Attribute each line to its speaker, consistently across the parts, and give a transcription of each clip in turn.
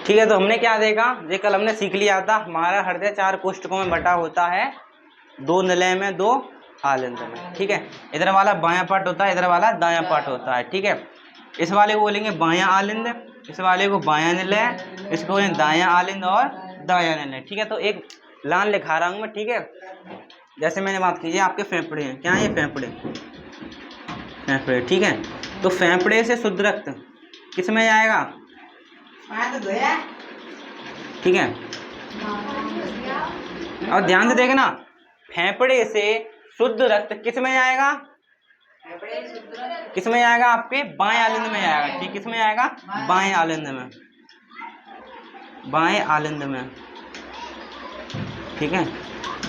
Speaker 1: ठीक है, तो हमने क्या देखा, ये कल हमने सीख लिया था, हमारा हृदय 4 कोष्ठकों में बटा होता है, 2 निलय में 2 आलिंद में। ठीक है, इधर वाला बायां पार्ट होता है, इधर वाला दायां पार्ट होता है। ठीक है, इस वाले को बोलेंगे बायां आलिंद, इस वाले को बायां निलय, इसको बोलेंगे दायां आलिंद और दायां निलय। ठीक है, तो एक लाइन लिखा रहा हूँ मैं। ठीक है, जैसे मैंने बात की, आपके फेफड़े हैं, क्या है ये फेफड़े, फेफड़े। ठीक है, तो फेफड़े से शुद्ध रक्त किस में जाएगा? ठीक है, और ध्यान से देखना, फेफड़े से शुद्ध रक्त किस में जाएगा? किस में जाएगा? आपके बाएं आलिंद में जाएगा। ठीक, किस में जाएगा? बाएं आलिंद में, बाएं आलिंद में। ठीक है,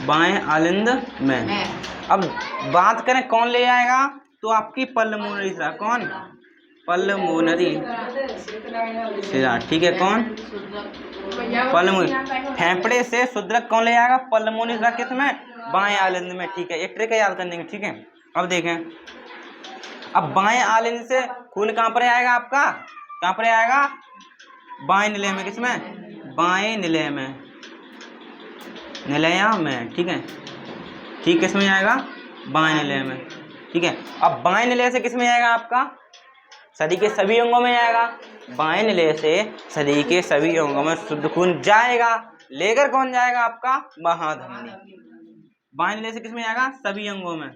Speaker 1: बाएं आलिंद में। अब बात करें कौन ले जाएगा, तो आपकी पल्मोनरी शिरा। कौन? पल्मोनरी शिरा। ठीक है, कौन? पल्मोनरी। फेफड़े से शुद्ध रक्त कौन ले जाएगा? पल्मोनरी शिरा। किस में? बाएं आलिंद में। ठीक है, एक ट्रिक है याद करने की। ठीक है, अब देखें, अब बाएं आलिंद से खून कहां पर आएगा आपका? कहां पर आएगा? बाएं निलय में। किस में? बाएं निलय में, निलया में। ठीक है, ठीक, किस में आएगा? बाएं निलय में। ठीक है, अब बाएं निलय से किस में आएगा आपका? शरीर के सभी अंगों में जाएगा। बाएं निलय से शरीर के सभी अंगों में शुद्ध खून जाएगा, लेकर कौन जाएगा? आपका महाधमनी। बाएं निलय से किस में जाएगा? सभी अंगों में,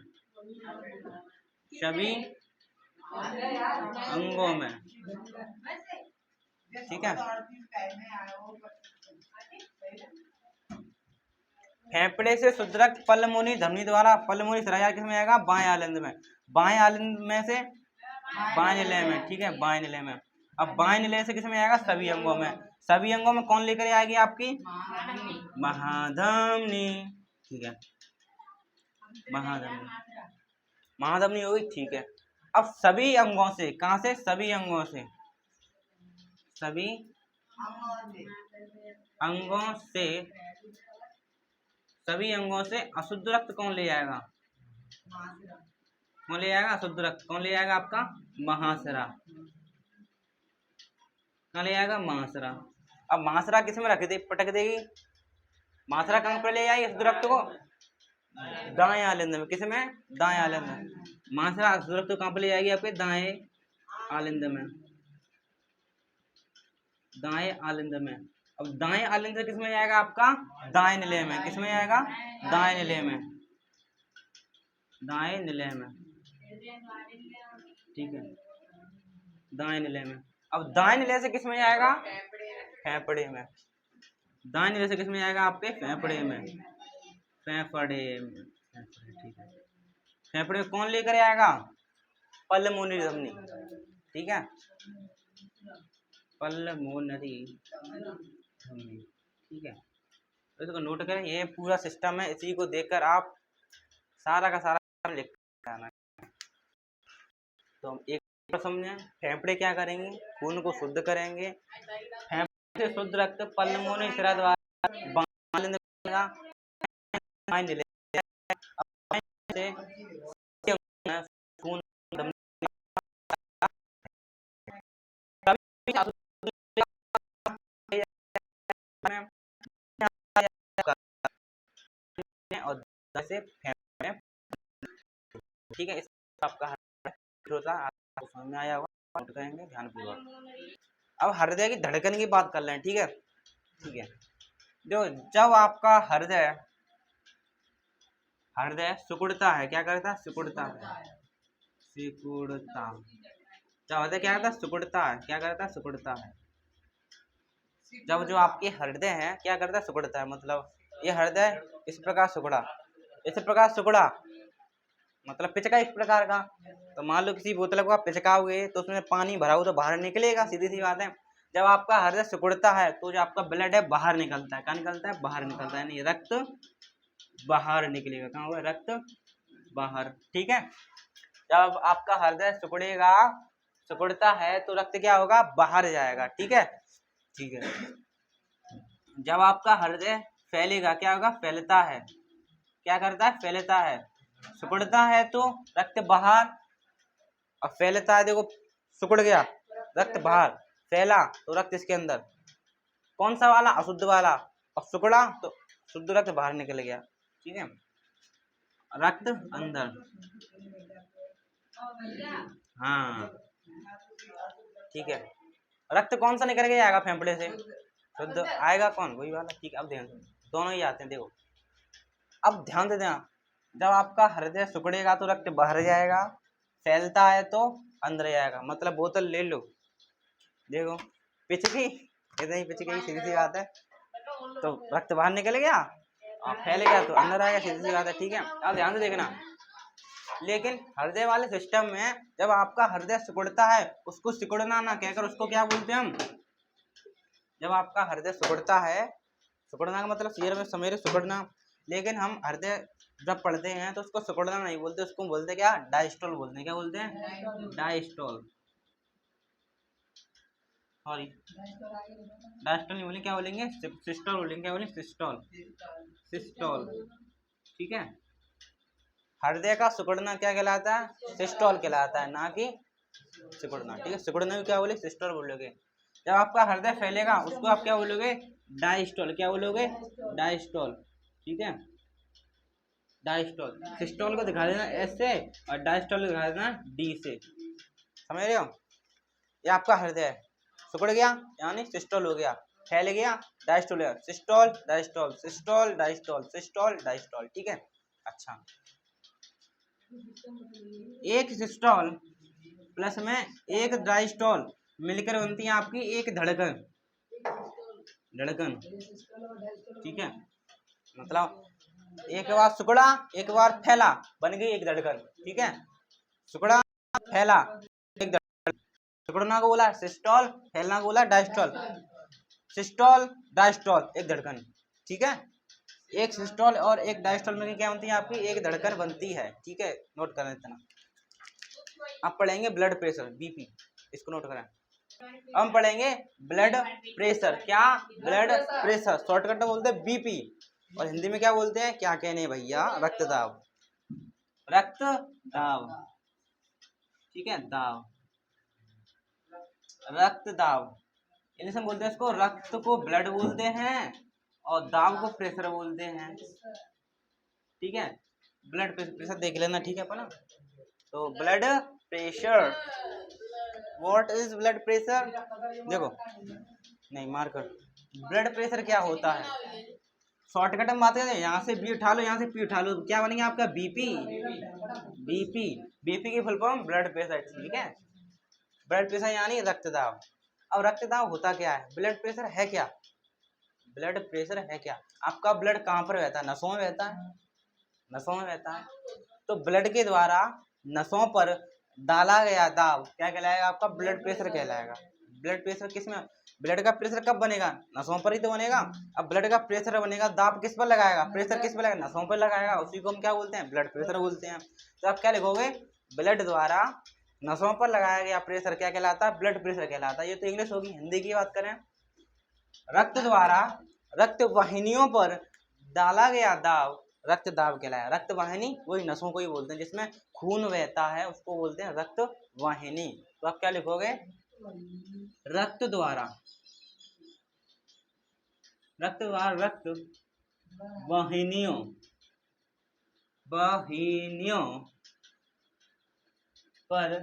Speaker 1: सभी अंगों में। ठीक है, फेफड़े से शुद्ध रक्त पल्मोनरी धमनी द्वारा, पल्मोनरी शिरा किस में आएगा? बाएं आलिंद में। बाएं आलिंद में से बाएं निलय में। ठीक है, बाएं निलय में। अब बाएं निलय से किस में आएगा? सभी अंगों में। सभी अंगों में कौन लेकर आएगी? आपकी महाधमनी। ठीक है, महाधमनी, महाधमनी होगी। ठीक है, अब सभी अंगों से, कहां से? सभी अंगों से, सभी अंगों से, सभी अंगों से अशुद्ध रक्त कौन ले जाएगा? कौन ले जाएगा? अशुद्ध रक्त कौन ले जाएगा? आपका महाशिरा। कहाँ ले जाएगा? महाशिरा। अब महाशिरा किस में रख दे, पटक देगी? महाशिरा कहाँ पर ले जाएगी अशुद्ध रक्त को? दाएं आलिंद में। किस में? दाएं आलिंद में। महाशिरा अशुद्ध रक्त को कहाँ पर ले जाएगी? आपके दाएं आलिंद में, दाएं आलिंद में। अब दाएं आलिंद से किस में जाएगा? आपका दाएं निलय में। किस में जाएगा? दाएं निलय में, दाएं निलय में। ठीक है, दाएं निलय में। अब दाएं निलय से किस में जाएगा? फेफड़े में। दाएं निलय से किस में जाएगा? आपके फेफड़े में, फेफड़े में। ठीक है, फेफड़े में कौन लेकर आएगा? पल्मोनरी धमनी। ठीक है, पल्मोनरी धमनी। ठीक है, तो इसको नोट करें, ये पूरा सिस्टम है, इसी को देखकर आप सारा का सारा लिख आना। तो हम एक बार समझें, फेफड़े क्या करेंगे? खून को शुद्ध करेंगे। फेफड़े से शुद्ध रक्त पल्मोनरी शिरा द्वारा खून और से फेफड़े। ठीक है, इस आपका होता है, आपको समझ में आया होगा, नोट करेंगे ध्यानपूर्वक। अब हृदय की धड़कन की बात कर लें। ठीक है, ठीक है, जो जब आपका हृदय सिकुड़ता है, क्या करता है? सिकुड़ता है, सिकुड़ता। जब हृदय क्या करता है? सिकुड़ता है। क्या करता है? सिकुड़ता है। जब जो आपके हृदय है क्या करता है? सिकुड़ता है। मतलब ये हृदय इस प्रकार सिकुड़ा, इस प्रकार सिकुड़ा, मतलब पिचका इस प्रकार का। तो मान लो किसी बोतल को आप पिचकाओगे तो उसमें पानी भरा हो तो बाहर निकलेगा, सीधी सी बात है। जब आपका हृदय सिकुड़ता है तो जो आपका ब्लड है बाहर निकलता है। क्या निकलता है? बाहर निकलता है, यानी रक्त बाहर निकलेगा। कहाँ हुआ? रक्त बाहर। ठीक है, जब आपका हृदय सिकुड़ेगा, सिकुड़ता है तो रक्त क्या होगा? बाहर जाएगा। ठीक है, ठीक है, जब आपका हृदय फैलेगा, क्या होगा? फैलता है। क्या करता है? फैलता है। सिकुड़ता है तो रक्त बाहर, अब फैलता है, देखो सिकुड़ गया, रक्त बाहर, फैला तो रक्त इसके अंदर। कौन सा वाला? अशुद्ध वाला। और सिकुड़ा तो शुद्ध रक्त बाहर निकल गया। ठीक है, रक्त अंदर। हाँ ठीक है, रक्त कौन सा निकल के जाएगा फेफड़े से? शुद्ध आएगा कौन? वही वाला। ठीक है, अब ध्यान दो, दोनों ही आते हैं। देखो अब ध्यान दे देना, जब आपका हृदय सिकुड़ेगा तो रक्त बाहर जाएगा, फैलता है तो अंदर जाएगा। मतलब बोतल ले लो, देखो पिचकी, इतनी पिचकी, सीधी सी बात है। तो रक्त बाहर निकल गया और फैल गया तो अंदर आएगा, सीधी सी बात है। ठीक है, अब ध्यान से देखना। लेकिन हृदय वाले सिस्टम में जब आपका हृदय सिकुड़ता है, उसको सिकुड़ना ना कहकर उसको क्या बोलते हैं हम? जब आपका हृदय सिकुड़ता है, सिकुड़ना का मतलब सिर में समेरे सिकुड़ना, लेकिन हम हृदय जब पढ़ते हैं तो उसको सिकुड़ना नहीं बोलते, उसको बोलते क्या? डायस्टोल बोलते हैं। क्या बोलते हैं? डायस्टोल। सॉरी, डायस्टोल नहीं बोलेंगे, क्या बोलेंगे? सिस्टोल बोलेंगे। क्या बोलेंगे? Systole, systole. ठीक है, हृदय का सिकुड़ना क्या कहलाता है? सिस्टोल कहलाता है, ना कि सिकुड़ना। ठीक है, सिकुड़ना भी क्या बोले? सिस्टोल बोलोगे। जब आपका हृदय फैलेगा उसको आप क्या बोलोगे? डायस्टोल। क्या बोलोगे? डायस्टोल। ठीक है, डायस्टोल। सिस्टोल को दिखा देना एस से और डायस्टोल को दिखा देना डी से। समझ रहे हो? ये आपका हृदय सिकुड़ गया यानी सिस्टोल हो गया, फैल गया डायस्टोल है। Systole diastole, systole diastole, systole diastole. ठीक है, अच्छा, एक सिस्टोल प्लस में एक डायस्टोल मिलकर बनती है आपकी एक धड़कन। धड़कन, ठीक है, मतलब एक बार सिकुड़ा, एक बार फैला, बन गई एक धड़कन। ठीक है, सिकुड़ा, फैला, एक धड़कन। सिकुड़ना को बोला सिस्टोल, फैलना को बोला डायस्टोल। सिस्टोल डायस्टोल, एक धड़कन। ठीक है, एक सिस्टोल और एक डायस्टोल में क्या बनती है आपकी? एक धड़कन बनती है। ठीक है, नोट कर लेना। अब पढ़ेंगे ब्लड प्रेशर, बीपी, इसको नोट करें। हम पढ़ेंगे ब्लड प्रेशर। क्या? ब्लड प्रेशर, शॉर्टकट में बोलते हैं बीपी, और हिंदी में क्या बोलते हैं? क्या कहने भैया? रक्तदाब। रक्तदाब, ठीक है, दाब, रक्तदाब। इंग्लिश में बोलते हैं इसको, रक्त को ब्लड बोलते हैं और दाब को प्रेशर बोलते हैं। ठीक है, ब्लड प्रेशर देख लेना। ठीक है अपना, तो blood pressure, what is blood pressure? देखो, नहीं मार्कर, ब्लड प्रेशर क्या होता है? शॉर्टकट में बात करें, यहाँ से बी उठा लो, यहाँ से पी उठा लो, क्या बनेगा आपका? बीपी। बीपी, बीपी की फुल फॉर्म ब्लड प्रेशर। ठीक है, ब्लड प्रेशर यानी रक्तदाब। अब रक्तदाब होता क्या है? ब्लड प्रेशर है क्या? ब्लड प्रेशर है क्या? आपका ब्लड कहाँ पर बहता है? नसों में बहता है, नसों में बहता है। तो ब्लड के द्वारा नसों पर डाला गया दाब क्या कहलाएगा? आपका ब्लड प्रेशर कहलाएगा। ब्लड प्रेशर किस में? ब्लड का प्रेशर कब बनेगा? नसों पर ही तो बनेगा। अब ब्लड का प्रेशर बनेगा, दाब किस पर लगाएगा? प्रेशर किस पर लगाएगा? नसों पर लगाएगा, उसी को हम क्या बोलते हैं? ब्लड प्रेशर बोलते हैं। तो आप क्या लिखोगे? ब्लड द्वारा नसों पर लगाया गया प्रेशर क्या कहलाता है? ब्लड प्रेशर कहलाता है। ये तो इंग्लिश होगी, हिंदी की बात करें, रक्त द्वारा रक्त वाहिनियों पर डाला गया दाब रक्त दाब कहलाया। रक्त वाहिनी वही नसों को ही बोलते हैं, जिसमें खून बहता है उसको बोलते हैं रक्त वाहिनी। तो आप क्या लिखोगे? रक्त द्वारा, रक्त द्वारा रक्त वाहिनियों, वाहिनियों पर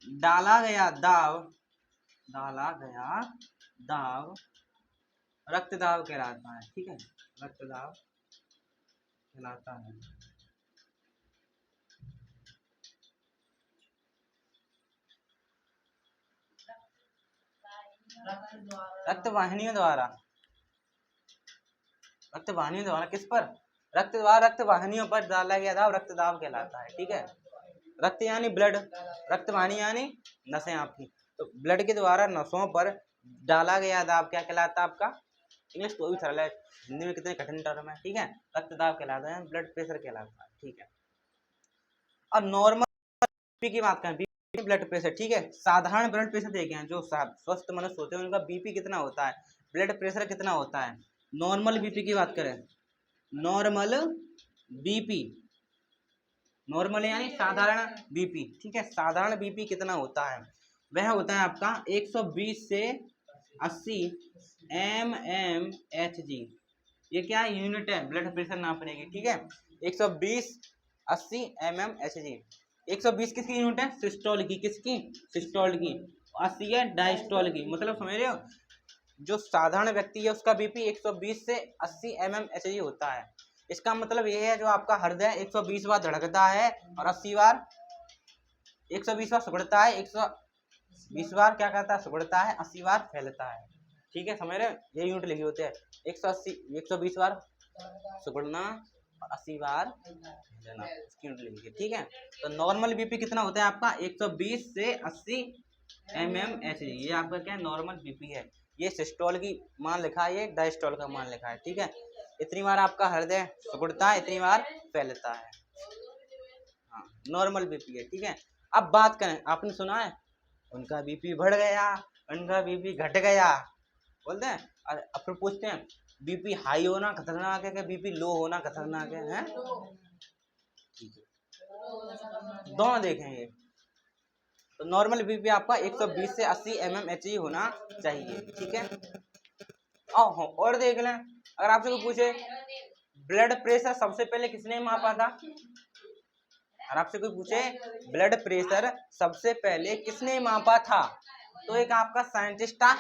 Speaker 1: डाला गया दाब, डाला गया दाब रक्तदाब कहलाता है। ठीक है, रक्तदाब कहलाता है। रक्त वाहिनियों द्वारा, रक्त वाहिनियों द्वारा किस पर? रक्त द्वारा रक्त वाहिनियों पर डाला गया दाब रक्तदाब कहलाता है। ठीक है, रक्त यानी ब्लड, रक्त वाहिनी यानी नसें आपकी, तो ब्लड के द्वारा नसों पर डाला गया दाब क्या कहलाता है आपका? इंग्लिश तो भी सरल है, हिंदी में कितने कठिन टर्म है। ठीक है, रक्तदाब कहलाता है, ब्लड प्रेशर कहलाता है। ठीक है, और नॉर्मल बीपी की बात करें, बीपी ब्लड प्रेशर। ठीक है, साधारण ब्लड प्रेशर देखे हैं, जो स्वस्थ मनुष्य होते हैं उनका बीपी कितना होता है, ब्लड प्रेशर कितना होता है। नॉर्मल बीपी की बात करें, नॉर्मल बीपी, नॉर्मल यानी साधारण बीपी। ठीक है, साधारण बीपी कितना होता है? वह होता है आपका 120 से 80 mmHg, ये क्या है, यूनिट है ब्लड प्रेशर नापने की, ठीक है। 120 80 mmHg। 120 किसकी यूनिट है, सिस्टोल की, किसकी, सिस्टोल की। 80 है डायस्टोल की, मतलब समझ रहे हो, जो साधारण व्यक्ति है उसका बीपी 120 से 80 mmHg होता है। इसका मतलब ये है जो आपका हृदय 120 बार धड़कता है और 80 बार 120 बार सिकुड़ता है, 120 बार क्या करता है, सिकुड़ता है, 80 बार फैलता है, ठीक है, समझ रहे हो, ये यूनिट लिखी होते हैं। 180 120 बार सिकुड़ना और 80 बार फैलना, इसकी यूनिट लिखी है, ठीक है। तो नॉर्मल बीपी कितना होता है आपका, 120 से 80 mmHg, ये आपका क्या है, नॉर्मल बीपी है। ये सिस्टोल की मान लिखा है, ये डायस्टोल का मान लिखा है, ठीक है। इतनी बार आपका हृदय सिकुड़ता है, इतनी बार फैलता है, हाँ, नॉर्मल बीपी है, ठीक है। अब बात करें, आपने सुना है उनका बीपी बढ़ गया, उनका बीपी घट गया, बोलते हैं। और अब फिर पूछते हैं बीपी हाई होना खतरनाक है क्या बीपी लो होना खतरनाक है? ठीक है, दोनों देखेंगे। तो नॉर्मल बीपी आपका 120 से 80 mmHg होना चाहिए, ठीक है। और देख लें, अगर आपसे कोई पूछे ब्लड प्रेशर सबसे पहले किसने मापा था, और आपसे कोई पूछे ब्लड प्रेशर सबसे पहले किसने मापा था, तो एक आपका साइंटिस्ट था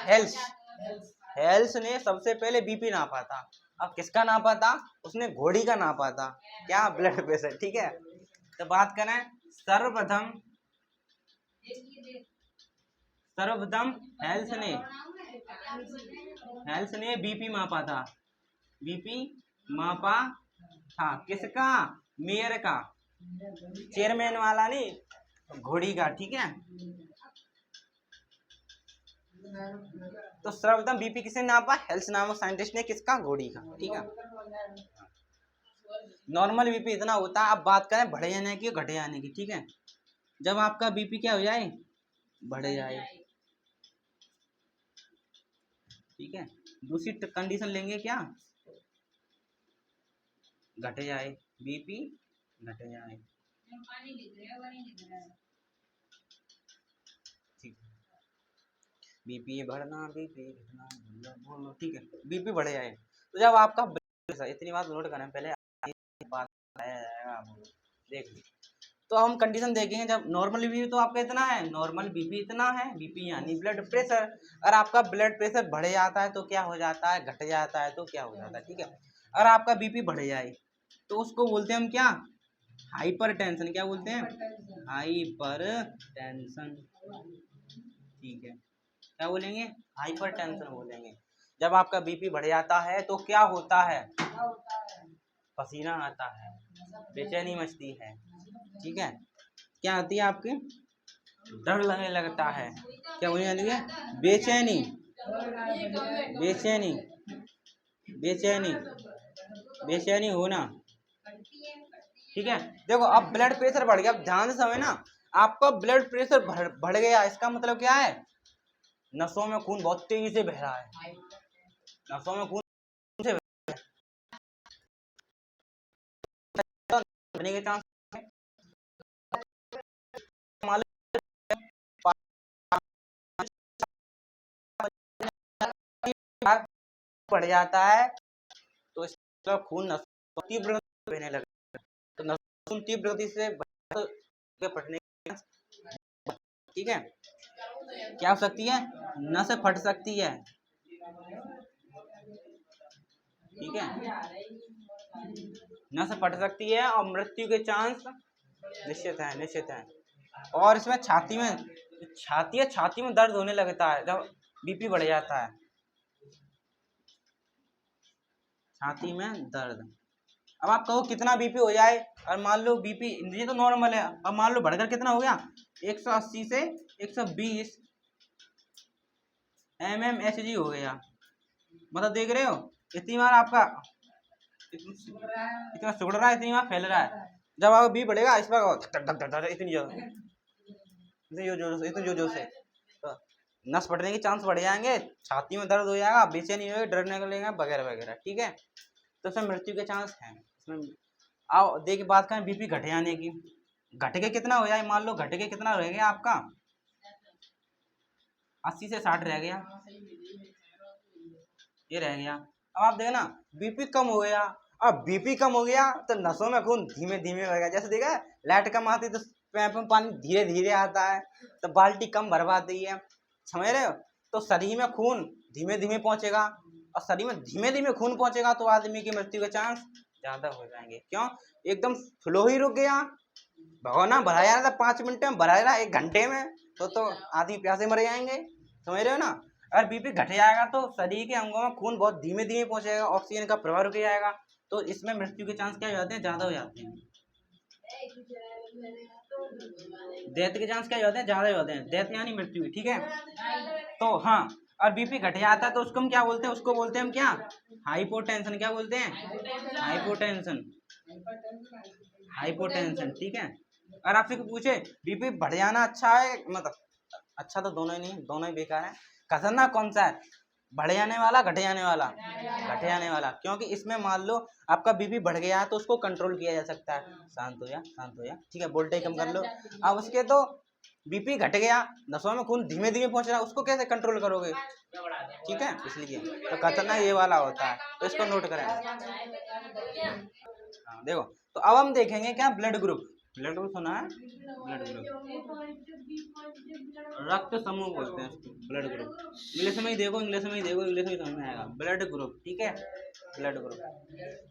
Speaker 1: हेल्स ने सबसे पहले बीपी नापा था। अब किसका नापा था, उसने घोड़ी का नापा था, क्या, ब्लड प्रेशर, ठीक है। तो बात करें सर्वप्रथम हेल्स ने बीपी मापा था, बीपी मापा था, किसका, मेयर का, चेयरमैन वाला नहीं, घोड़ी का, ठीक है। तो सर्वप्रथम बीपी किसने नापा, हेल्स नामक साइंटिस्ट ने, किसका, घोड़ी का, ठीक है। नॉर्मल बीपी इतना होता है। अब बात करें बढ़े जाने की घटे जाने की, ठीक है। जब आपका बीपी क्या हो जाए, बढ़ जाए, ठीक है। दूसरी कंडीशन लेंगे क्या, घट जाए, बीपी घट जाए, ठीक है। बीपी बढ़ना, बीपी घटना, बोलो, ठीक है, बीपी बढ़ जाए। तो जब आपका इतनी बात नोट करें पहले, बात देख, तो हम कंडीशन देखेंगे जब नॉर्मल बीपी तो आपका इतना है, नॉर्मल बीपी इतना है, बीपी यानी ब्लड प्रेशर। अगर आपका ब्लड प्रेशर बढ़ जाता है तो क्या हो जाता है, घट जाता है तो क्या हो जाता है, ठीक है। अगर आपका बीपी बढ़ जाए तो उसको बोलते हैं हम क्या, हाइपर टेंशन, क्या बोलते हैं, हाइपर टेंशन, ठीक है, क्या बोलेंगे, हाइपर टेंशन बोलेंगे। जब आपका बीपी बढ़ जाता है तो क्या होता है, पसीना आता है, बेचैनी मचती है, ठीक है, क्या आती है आपके, डर लगने लगता है, क्या होने लगी है, बेचैनी, बेचैनी, बेचैनी, बेचैनी होना, ठीक है। देखो अब ब्लड प्रेशर बढ़ गया, अब ध्यान से समझना, आपका ब्लड प्रेशर बढ़ गया, इसका मतलब क्या है, नसों में खून बहुत तेजी से बह रहा है, नसों में खून से बहने के चांस बढ़ जाता है, तो इसका खून नसों तीव्र बहने लगता है, तो नसों तीव्र गति से फटने, ठीक है, क्या हो सकती है, नस फट सकती है, ठीक है, नस फट सकती है और मृत्यु के चांस निश्चित है, निश्चित है। और इसमें छाती में दर्द होने लगता है जब बीपी बढ़ जाता है, छाती में दर्द। अब आप कहो कितना बीपी हो जाए, और मान लो बीपी ये तो नॉर्मल है, अब मान लो बढ़कर कितना हो गया, 180 से 120 mmHg हो गया, मतलब देख रहे हो, इतनी बार आपका इतना सिकुड़ रहा है, इतनी बार फैल रहा है। जब आपका बीपी बढ़ेगा इस बार इतनी जोर से तो नस फटने के चांस बढ़ जाएंगे, छाती में दर्द हो जाएगा, बेचैनी होगी, डरने लगेगा, वगैरह वगैरह, ठीक है। तो इसमें मृत्यु के चांस हैं इसमें। आओ देखिए बात करें बीपी घट जाने की, घट के कितना हो जाए, मान लो घट के कितना रह गया आपका, 80 से 60 रह गया, ये रह गया। अब आप देखना बीपी कम हो गया। अब बीपी कम हो गया तो नसों में खून धीमे धीमे बहेगा। जैसे देखा लाइट कम आती तो पैप में पानी धीरे धीरे आता है, तो बाल्टी कम भरवाती है, समझ रहे हो। तो शरीर में खून धीमे धीमे पहुंचेगा, और शरीर में धीमे धीमे खून पहुंचेगा तो आदमी की मृत्यु के चांस ज्यादा हो जाएंगे। क्यों? एकदम फ्लो ही रुक गया। भगवाना भराया था 5 मिनट में, भराया 1 घंटे में, तो आदमी प्यासे मर जाएंगे, समझ रहे हो ना। अगर बीपी घट जाएगा तो शरीर के अंगों में खून बहुत धीमे धीमे पहुंचेगा, ऑक्सीजन का प्रवाह रुक जाएगा, तो इसमें मृत्यु के चांस क्या हो जाते हैं? ज्यादा हो जाते हैं। डेथ के चांस क्या हो जाते हैं? ज्यादा हो जाते हैं। डेथ यानी मृत्यु, ठीक है। तो हाँ, और बीपी घट जाता है तो उसको हम क्या बोलते हैं? उसको बोलते हैं हम क्या? हाइपोटेंशन। क्या बोलते हैं? हाइपोटेंशन। हाइपोटेंशन, ठीक है। और आपसे पूछे बीपी बढ़ जाना अच्छा है, मतलब अच्छा तो दोनों ही नहीं, दोनों ही बेकार है। खतरनाक कौन सा है? बढ़ जाने वाला, घट जाने वाला? घट जाने वाला, क्योंकि इसमें मान लो आपका बीपी बढ़ गया है तो उसको कंट्रोल किया जा सकता है। शांत हो जा, शांत हो जा, ठीक है, वोल्टेज कम कर लो। अब उसके तो बीपी घट गया, नसों में खून धीमे धीमे पहुंच रहा है, उसको कैसे कंट्रोल करोगे? ठीक है, इसलिए तो खतरनाक ये वाला होता है, तो इसको नोट करें। हाँ देखो, तो अब हम देखेंगे क्या? Blood group. ब्लड ग्रुप सुना है? ब्लड ग्रुप, रक्त समूह बोलते हैं इसको, ब्लड ग्रुप। इंग्लिश में ही देखो, इंग्लिश में ही देखो, इंग्लिश में ही समझ में आएगा। ब्लड ग्रुप, ठीक है। ब्लड ग्रुप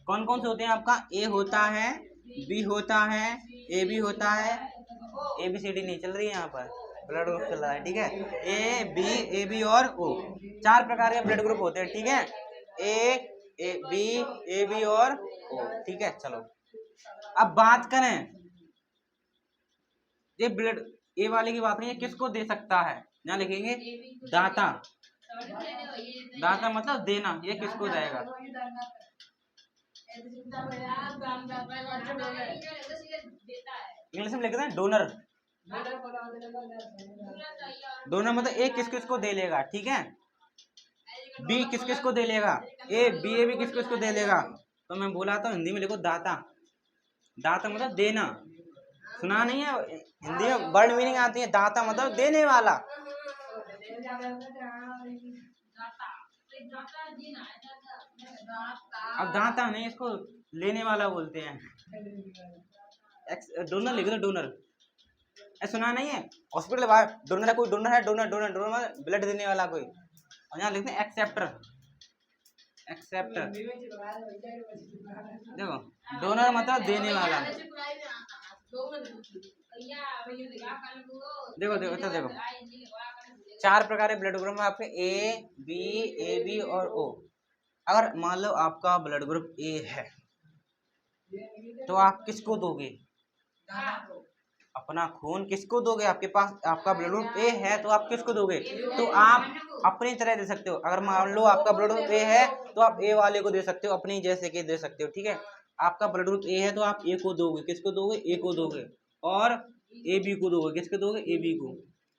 Speaker 1: कौन कौन से होते हैं? आपका ए होता है, बी होता है, ए बी होता है। ए बी सी डी नहीं चल रही है यहाँ पर, ब्लड ग्रुप चल रहा है, ठीक है। ए बी और ओ, 4 प्रकार के ब्लड ग्रुप होते हैं, ठीक है। ए बी और ओ, ठीक है। चलो अब बात करें, ये ब्लड ए वाले की बात नहीं है, किसको दे सकता है? यहाँ लिखेंगे दाता। दाता मतलब देना, ये किसको देगा? इंग्लिश में लिखते हैं डोनर। डोनर मतलब ए किस किस को दे लेगा, ठीक है। बी किस किस को दे लेगा? ए बी किस किस को दे लेगा? तो मैं बोला था हिंदी में लिखो दाता। दाता मतलब देना, सुना नहीं है? हिंदी में वर्ड मीनिंग आती है, दाता मतलब देने वाला। अब दाता नहीं, इसको लेने वाला बोलते हैं। डोनर लिख दो, डोनर। सुना नहीं है? हॉस्पिटल बाहर डोनर है, कोई डोनर है, डोनर डोनर डोनर मतलब ब्लड देने वाला कोई। और यहाँ लिखते हैं एक्सेप्टर। एक्सेप्टर देखो, डोनर मतलब देने वाला। देखो देखो तो देखो, 4 प्रकार के ब्लड ग्रुप में आपके ए बी और ओ। अगर मान लो आपका ब्लड ग्रुप ए है तो आप किसको दोगे? अपना खून किसको दोगे? आपके पास आपका ब्लड ग्रुप ए है तो आप किसको दोगे? तो आप अपनी तरह दे सकते हो। अगर मान लो आपका ब्लड ग्रुप ए है तो आप ए वाले को दे सकते हो, अपनी जैसे कि दे सकते हो, ठीक है। आपका ब्लड ग्रुप ए है तो आप ए को दोगे, किसको दोगे? ए को दोगे। और ए बी को दोगे, किसको दोगे? ए बी को।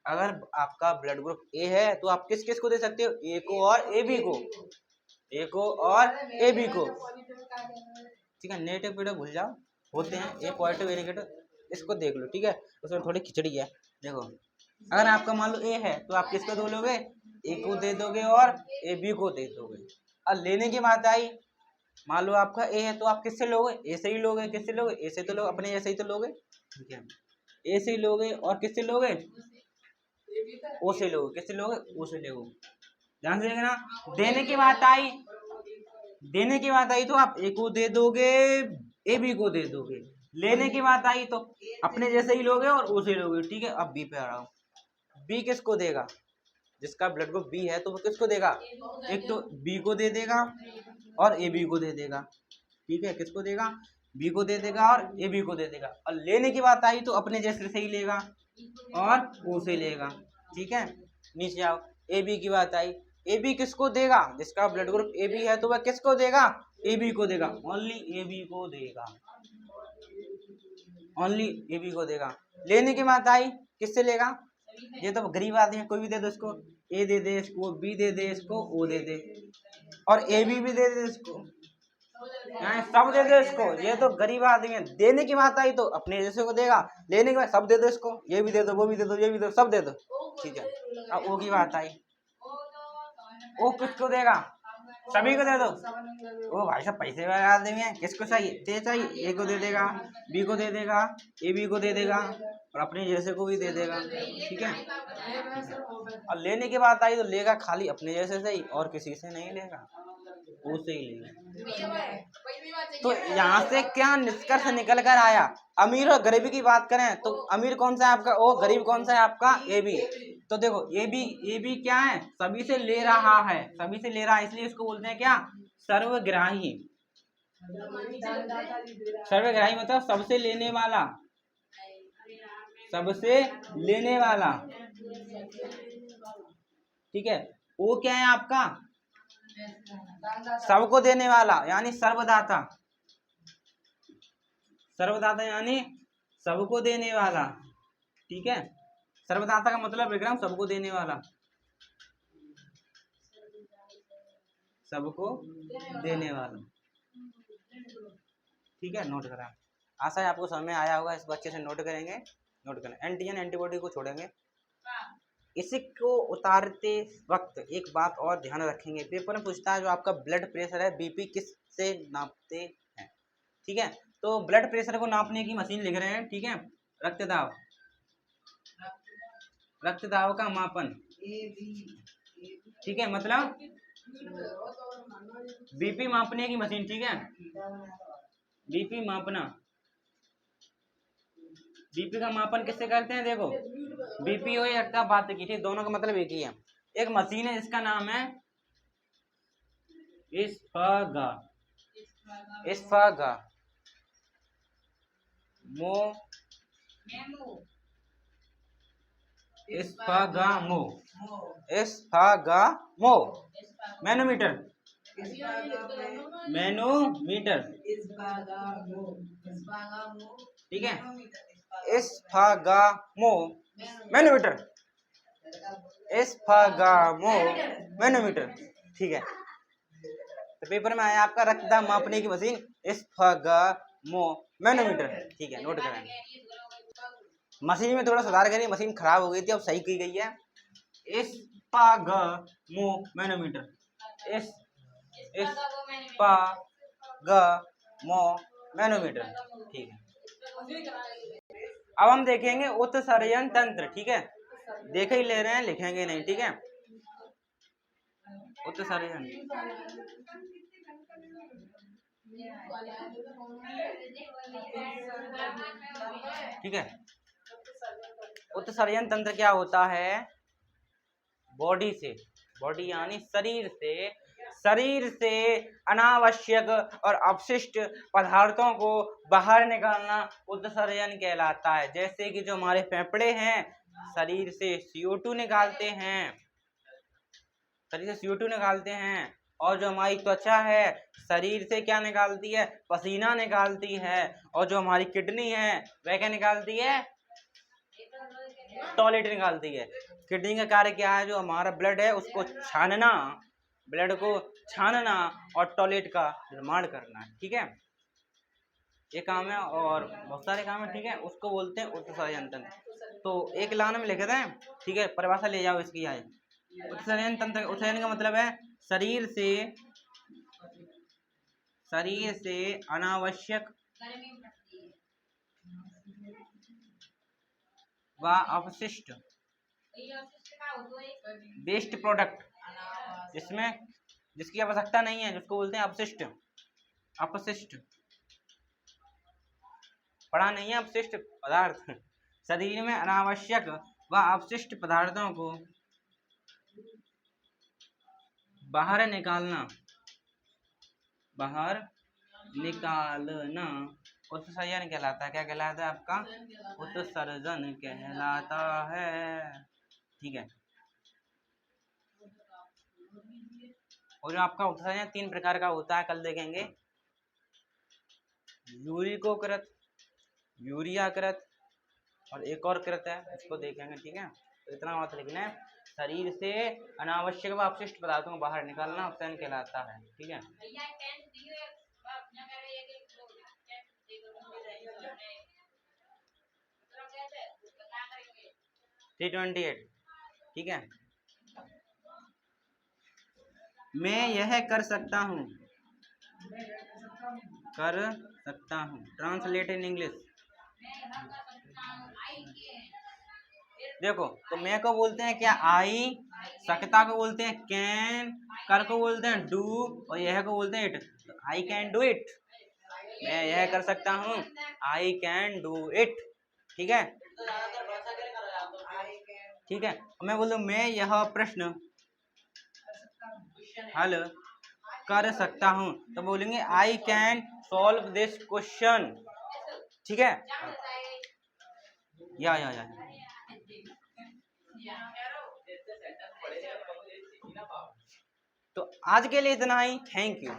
Speaker 1: अगर आपका ब्लड ग्रुप ए है तो आप किस किस को दे सकते हो? ए को और ए बी को, ए को और ए बी को, ठीक है। नेगेटिव पीरियड भूल जाओ, होते हैं ए पॉजिटिव ए नेगेटिव, इसको देख लो, ठीक है। उसमें थोड़ी खिचड़ी है। देखो, अगर आपका मान लो ए है तो आप किसको दो लोगे? ए को दे दोगे और ए बी को दे दोगे। अब लेने की बात आई, मान लो आपका ए है तो आप किससे लोगे? ए से ही लोगे। किससे लोगे? ए से तो लोगे, अपने जैसे ही तो लोगे, ठीक है। ए से ही लोगे और किससे लोगे? ओ से लोगे। किससे लोगे? ओ से लोगे। ध्यान से देखना, देने की बात आई, देने की बात आई तो आप ए को दे दोगे, ए बी को दे दोगे। लेने की बात आई तो अपने जैसे ही लोगे और ओ से लोगे, ठीक है। अब बी पे आ रहा हूँ, बी किसको देगा? जिसका ब्लड ग्रुप बी है तो वो किसको देगा? एक तो बी को दे देगा और ए बी को दे देगा, ठीक है। किसको देगा? बी को दे देगा और ए बी को दे देगा। और लेने की बात आई तो अपने जैसे से ही लेगा और ओ से लेगा, ठीक है। नीचे आओ, ए बी की बात आई, ए बी किसको देगा? जिसका ब्लड ग्रुप ए बी है तो वह किसको देगा? ए बी को देगा, ओनली ए बी को देगा, ओनली ए बी को देगा। लेने की बात आई, किससे लेगा? ये तो गरीब आदमी है, कोई भी दे दो इसको, ए दे दे इसको, बी दे दे इसको, ओ दे दे, और ए बी भी दे दे इसको, सब दे दे इसको। ये तो गरीब आदमी है। देने की बात आई तो अपने जैसे को देगा, लेने के बाद सब दे दो इसको, ये भी दे दो, वो भी दे दो, ये भी दे दो, सब दे दो, ठीक है। अब ओ की बात आई, ओ किसको देगा? सभी को दे दो। ओ भाई साहब पैसे लगा देंगे, किसको चाहिए? ते चाहिए, ए को दे देगा, बी को दे देगा, ए बी को दे देगा और अपने जैसे को भी दे देगा। ठीक है, और लेने की बात आई तो लेगा खाली अपने जैसे से ही और किसी से नहीं लेगा, उससे ही लेगा। तो यहाँ से क्या निष्कर्ष निकल कर आया? अमीर और गरीबी की बात करें तो अमीर कौन सा है आपका? ओ गरीब कौन सा है आपका? A B. तो देखो ए बी क्या है? सभी से ले रहा है, सभी से ले रहा है, इसलिए इसको बोलते हैं क्या? सर्वग्राही। सर्वग्राही मतलब सबसे लेने वाला, सबसे लेने वाला। ठीक है, वो क्या है आपका? सबको देने वाला यानी सर्वदाता। सर्वदाता यानी सबको देने वाला। ठीक है, सर्वदाता का मतलब विक्रम सबको देने वाला, सबको देने वाला। ठीक है, नोट करा। आशा है आपको समझ में आया होगा, इसको अच्छे से नोट करेंगे। नोट करें, एंटीजन एंटीबॉडी को छोड़ेंगे। इसको उतारते वक्त एक बात और ध्यान रखेंगे, पेपर में पूछता है जो आपका ब्लड प्रेशर है बीपी किस से नापते हैं। ठीक है, तो ब्लड प्रेशर को नापने की मशीन लिख रहे हैं। ठीक है, रक्तदाब, रक्तदाब का मापन। ठीक है, मतलब बीपी मापने की मशीन। ठीक है, बीपी मापना, बीपी का मापन किससे करते हैं? देखो बीपी हो या रक्तदाब बात की थी, दोनों का मतलब एक ही है। एक मशीन है जिसका नाम है इस्फागा, इस्फागा मो, इस्फागामो, इस्फागामो, मैनोमीटर, मैनोमीटर। ठीक है, इस्फागामो मैनोमीटर, इस्फागामो मैनोमीटर। ठीक है, तो पेपर में आया आपका रक्तदाब मापने की मशीन इस्फागामो मैनोमीटर। ठीक है, नोट करें। मशीन में थोड़ा सुधार करिए, मशीन खराब हो गई थी, अब सही की गई है। इस्फागामो मैनोमीटर, इस्फागामो मैनोमीटर। ठीक है, अब हम देखेंगे उत्सर्जन तंत्र। ठीक है, देख ही ले रहे हैं, लिखेंगे नहीं। ठीक है, उत्सर्जन, ठीक है, उत्सर्जन तंत्र क्या होता है? बॉडी से, बॉडी यानी शरीर से, शरीर से अनावश्यक और अपशिष्ट पदार्थों को बाहर निकालना उत्सर्जन कहलाता है। जैसे कि जो हमारे फेफड़े हैं शरीर से CO2 निकालते हैं, शरीर से CO2 निकालते हैं, और जो हमारी त्वचा है शरीर से क्या निकालती है? पसीना निकालती है। और जो हमारी किडनी है वह क्या निकालती है? टॉयलेट निकालती है। किडनी का कार्य क्या है? जो हमारा ब्लड है उसको छानना, ब्लड को छानना और टॉयलेट का निर्माण करना। ठीक है, ये काम है और बहुत सारे काम है। ठीक है, उसको बोलते हैं उत्सर्जन तंत्र। तो एक लाइन में लिख रहे हैं। ठीक है, परिभाषा ले जाओ इसकी। आए उत्सर्जन तंत्र, उत्सर्जन का मतलब है शरीर से, शरीर से अनावश्यक व अपशिष्ट, वेस्ट प्रोडक्ट, जिसमें जिसकी आवश्यकता नहीं है, जिसको बोलते हैं अपशिष्ट। अपशिष्ट पढ़ा नहीं है? अपशिष्ट पदार्थ, शरीर में अनावश्यक व अपशिष्ट पदार्थों को बाहर निकालना, बाहर निकालना उत्सर्जन कहलाता है। क्या कहलाता है आपका? उत्सर्जन कहलाता है। ठीक है, और जो आपका उत्सर्जन 3 प्रकार का होता है, कल देखेंगे। यूरिकोकृत, यूरियाकृत और एक और कृत है, इसको देखेंगे। ठीक है, तो इतना बात लिखना है, शरीर से अनावश्यक व अपशिष्ट पदार्थों को बाहर निकालना उत्सर्जन कहलाता है। ठीक है, T28। ठीक है, मैं यह कर सकता हूँ, कर सकता हूँ। Translate in English. देखो तो मैं को बोलते हैं क्या, आई। सकता को बोलते हैं कैन। कर को बोलते हैं डू। और यह को बोलते हैं इट। तो आई कैन डू इट, मैं यह कर सकता हूँ, आई कैन डू इट। ठीक है, ठीक है। मैं बोलूँ मैं यह प्रश्न हल कर सकता हूँ, तो बोलेंगे I can solve this question. ठीक है, या तो आज के लिए इतना ही। Thank you.